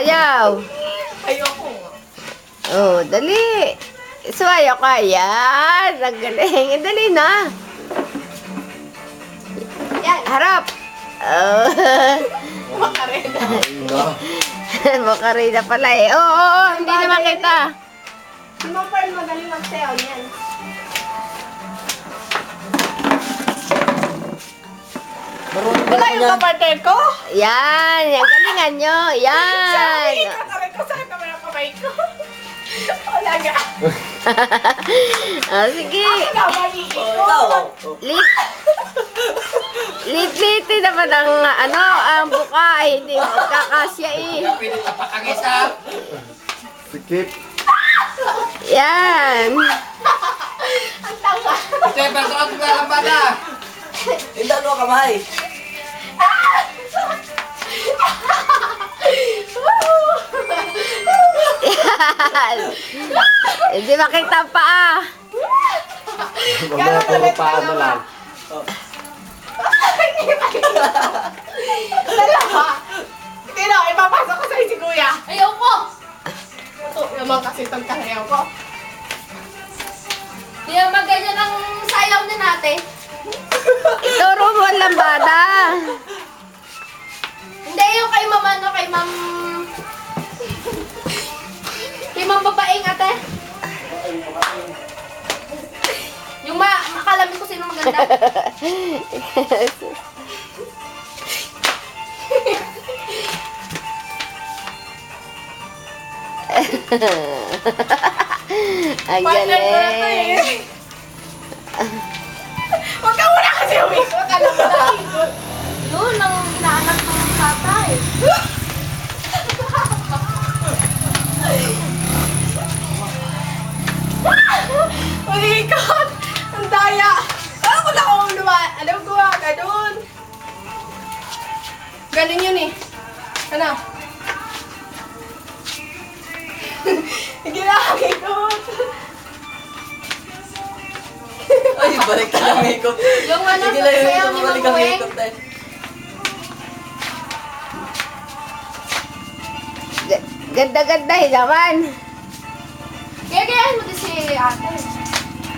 Sayaw. Ayoko. Oh, dali. Sumayaw ka. Yan. Ang galing. Dali na. Yan. Harap. Oh. Makarena. Makarina pala eh. Oo, hindi na makita. Si Ma'am Pearl magaling magsayaw niyan. Wala yung kapatid ko? Yan. Ang galingan nyo. Yan. Sabi, katabi ko saan naman ang kamay ko. Wala nga. Oh, sige. Ako na, maliit ko. Lit-litin naman ang ano, ang buka. Hindi magkakasya eh. Pwede tapakangisa. Sikip. Yan. Ang tanga. Ito yung pasukat ng lambada. Yung dalawa kamay. Yan. Hindi makita ang paa. Mamaya puro paano lang. Dalawa. Tino, ipapasok ko sa'yo si Kuya. Ayoko! Ito naman kasi itong kalayaw ko. Di naman ganyan ang sayaw na natin. Ituro mo ang lambada. Hindi yung kay mama, no? Kay ma'am... Kay ma'am babaeng ate. Yung makalamin ko sino maganda. Ang Partner ko na to galing. eh. Huwag ka muna kasi umikot. Alam mo na ikot. Yun, ang naanak ng tatay. Umikot. Ang daya. Alam ko na kung lumaan. Alam ko ah, ganun. Ganun yun eh. Ano? Hindi na ikot. Ay, balik ka ng makeup. Yung ano, Sige lang sayaw yung ni balik Ma'am ang Weng. makeup tayo. Ganda-ganda eh naman. Kaya gayahin mo din si ate.